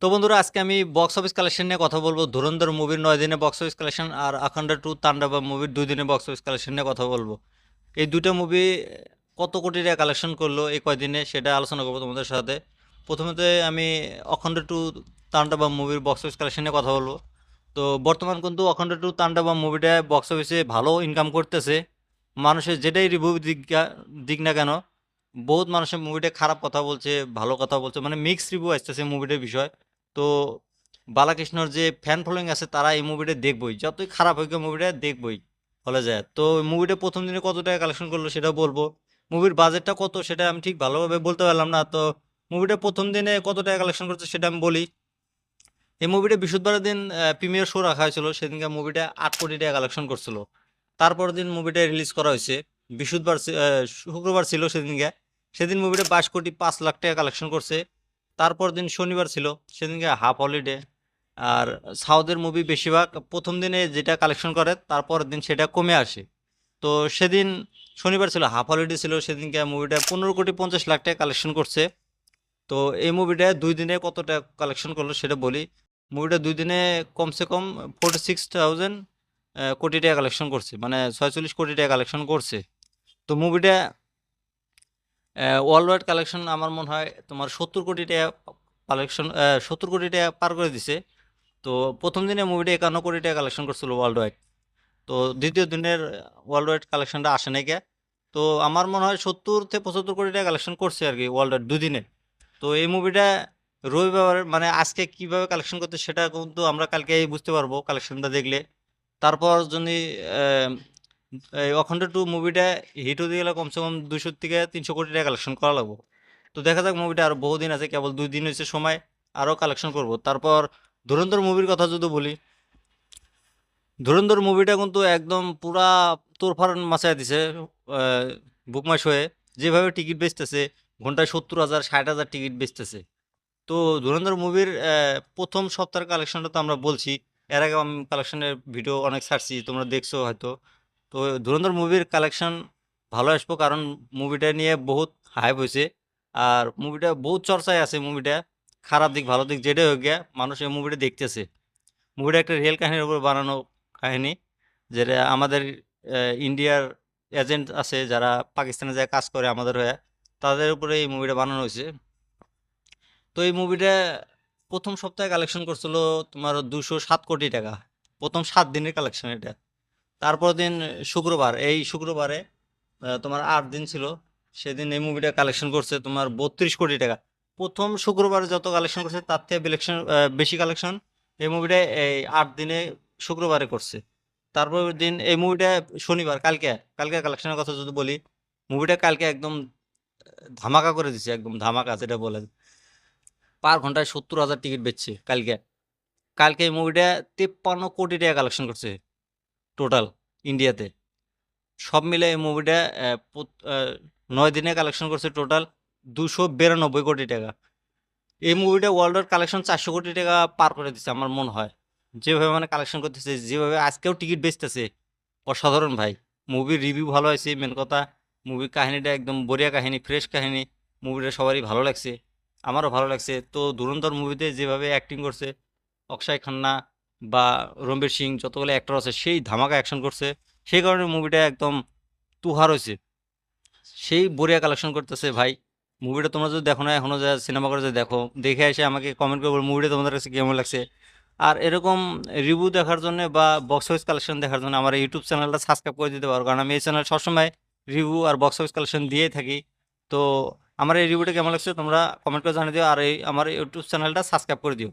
তো বন্ধুরা, আজকে আমি বক্স অফিস কালেকশন নিয়ে কথা বলবো। ধুরন্ধর মুভির 9 দিনে বক্স অফিস কালেকশন আর আখান্ডা 2 তাণ্ডবা মুভির 2 দিনে বক্স অফিস কালেকশন নিয়ে কথা বলবো। এই দুটো মুভি কত কোটি টাকা কালেকশন করলো এই কয়দিনে সেটা আলোচনা করবো তোমাদের সাথে। প্রথমত আমি অখণ্ড 2 তাণ্ডবা মুভির বক্স অফিস কালেকশন নিয়ে কথা বলবো। তো বর্তমান কিন্তু অখণ্ড 2 তাণ্ডবা মুভিটা বক্স অফিসে ভালো ইনকাম করতেছে। মানুষের যেটাই রিভিউ দিক না কেন, বহুত মানুষের মুভিটা খারাপ কথা বলছে, ভালো কথা বলছে, মানে মিক্স রিভিউ আসতেছে মুভিটার বিষয়। তো বালাকৃষ্ণর যে ফ্যান ফলোয়িং আছে তারা এই মুভিটা দেখবই, যতই খারাপ হোক মুভিটা দেখবই বলা যায়। তো মুভিটা প্রথম দিনে কত টাকা কালেকশন করলো সেটা বলবো। মুভির বাজেটটা কত সেটা আমি ঠিক ভালোভাবে বলতে পারলাম না। তো মুভিটা প্রথম দিনে কত টাকা কালেকশন করছে সেটা আমি বলি। এই মুভিটা বৃহস্পতিবারের দিন প্রিমিয়ার শো রাখা হয়েছিল, সেদিনকে মুভিটা 8 কোটি টাকা কালেকশন করছিল। তারপর দিন মুভিটা রিলিজ করা হয়েছে। বৃহস্পতিবার শুক্রবার ছিল সেদিনকে। সেদিন মুভিটা 22,05,00,000 টাকা কালেকশন করছে। তারপর দিন শনিবার ছিল, সেদিনকে হাফ হলিডে। আর সাউথের মুভি বেশিরভাগ প্রথম দিনে যেটা কালেকশন করে তারপর দিন সেটা কমে আসে। তো সেদিন শনিবার ছিল, হাফ হলিডে ছিল, সেদিনকে মুভিটা 15,50,00,000 টাকা কালেকশন করছে। তো এই মুভিটা 2 দিনে কত টাকা কালেকশন করলো সেটা বলি। মুভিটা 2 দিনে কমসে কম 46,000 কোটি টাকা কালেকশন করছে, মানে 46 কোটি টাকা কালেকশন করছে। তো মুভিটা ওয়ার্ল্ড ওয়াইড কালেকশন আমার মনে হয় তোমার 70 কোটি টাকা কালেকশন, 70 কোটি টাকা পার করে দিছে। তো প্রথম দিনে মুভিটা 51 কোটি টাকা কালেকশন করছিল ওয়ার্ল্ড ওয়াইড। তো দ্বিতীয় দিনের ওয়ার্ল্ড ওয়াইড কালেকশনটা আসে নাই কে। তো আমার মনে হয় 70 থেকে 75 কোটি টাকা কালেকশন করছে আর কি ওয়ার্ল্ড ওয়াইড 2 দিনে। তো এই মুভিটা রবিবার মানে আজকে কিভাবে কালেকশন করতে সেটা কিন্তু আমরা কালকে বুঝতে পারবো কালেকশনটা দেখলে। তারপর যদি আহ, এই অখণ্ড 2 মুভিটা হিট হতে গেলে কমসে কম 200 থেকে 300 কোটি টাকা কালেকশন করা লাগবে। তো দেখা যাক, মুভিটা আরো বহুদিন আছে, কেবল 2 দিন হয়েছে সময়, আরো কালেকশন করব। তারপর ধুরন্ধর মুভির কথা যদি বলি, ধুরন্ধর মুভিটা কিন্তু একদম পুরা তোরফার মাচায় দিছে বুক মাই শোয়ে। যেভাবে টিকিট বেচতেছে, ঘন্টায় 70,000 60,000 টিকিট বেচতেছে। তো ধুরন্ধর মুভির প্রথম সপ্তাহের কালেকশনটা তো আমরা বলছি। এর আগে আমি কালেকশনের ভিডিও অনেক ছাড়ছি, তোমরা দেখছো হয়তো। তো ধুরন্ধর মুভির কালেকশন ভালো আসবো, কারণ মুভিটা নিয়ে বহুত হাইপ হয়েছে। আর মুভিটা বহুত চর্চায় আছে। মুভিটা খারাপ দিক ভালো দিক যেটাই হোক গিয়া, মানুষ এই মুভিটা দেখতেছে। মুভিটা একটা রিয়েল কাহিনীর উপর বানানো কাহিনী, যেটা আমাদের ইন্ডিয়ার এজেন্ট আছে যারা পাকিস্তানে যায় কাজ করে আমাদের হয়ে, তাদের উপরে এই মুভিটা বানানো হয়েছে। তো এই মুভিটা প্রথম সপ্তাহে কালেকশন করছিল তোমার 207 কোটি টাকা, প্রথম 7 দিনের কালেকশন এটা। তারপর দিন শুক্রবার, এই শুক্রবারে তোমার 8 দিন ছিল, সেদিন এই মুভিটা কালেকশন করছে তোমার 32 কোটি টাকা। প্রথম শুক্রবারে যত কালেকশন করছে তার থেকে বেশি কালেকশন এই মুভিটা এই 8 দিনে শুক্রবারে করছে। তারপর দিন এই মুভিটা শনিবার, কালকে কালকে কালেকশনের কথা যদি বলি, মুভিটা কালকে একদম ধামাকা করে দিছে, একদম ধামাকা যেটা বলে। পার ঘন্টায় 70,000 টিকিট বেচছে কালকে। কালকে এই মুভিটা 53 কোটি টাকা কালেকশন করছে টোটাল ইন্ডিয়াতে। সব মিলে এই মুভিটা 9 দিনে কালেকশন করছে টোটাল 292 কোটি টাকা। এই মুভিটা ওয়ার্ল্ড ওয়াইড কালেকশন 400 কোটি টাকা পার করে দিচ্ছে আমার মনে হয়। যেভাবে মানে কালেকশন করতেছে, যেভাবে আজকেও টিকিট বেচতেছে, অসাধারণ ভাই। মুভির রিভিউ ভালো হয়েছে, মেন কথা। মুভির কাহিনীটা একদম বঢ়িয়া কাহিনী, ফ্রেশ কাহিনী। মুভিটা সবারই ভালো লাগছে, আমারও ভালো লাগছে। তো ধুরন্ধর মুভিতে যেভাবে অ্যাক্টিং করছে অক্ষয় খান্না বা রণবীর সিং, যতগুলো অ্যাক্টর আছে সেই ধামাকা অ্যাকশন করছে। সেই কারণে মুভিটা একদম তুহার হয়েছে, সেই বঢ়িয়া কালেকশন করতেছে ভাই। মুভিটা তোমরা যদি দেখো না এখনো, যা সিনেমা করে যে দেখো, দেখে এসে আমাকে কমেন্ট করে বলো মুভিটা তোমাদের কাছে কেমন লাগছে। আর এরকম রিভিউ দেখার জন্য বা বক্স অফিস কালেকশন দেখার জন্য আমার ইউটিউব চ্যানেলটা সাবস্ক্রাইব করে দিতে পারো, কারণ আমি এই চ্যানেল সবসময় রিভিউ আর বক্স অফিস কালেকশন দিয়েই থাকি। তো আমার এই রিভিউটা কেমন লাগছে তোমরা কমেন্ট করে জানিয়ে দিও, আর এই আমার ইউটিউব চ্যানেলটা সাবস্ক্রাইব করে দিও।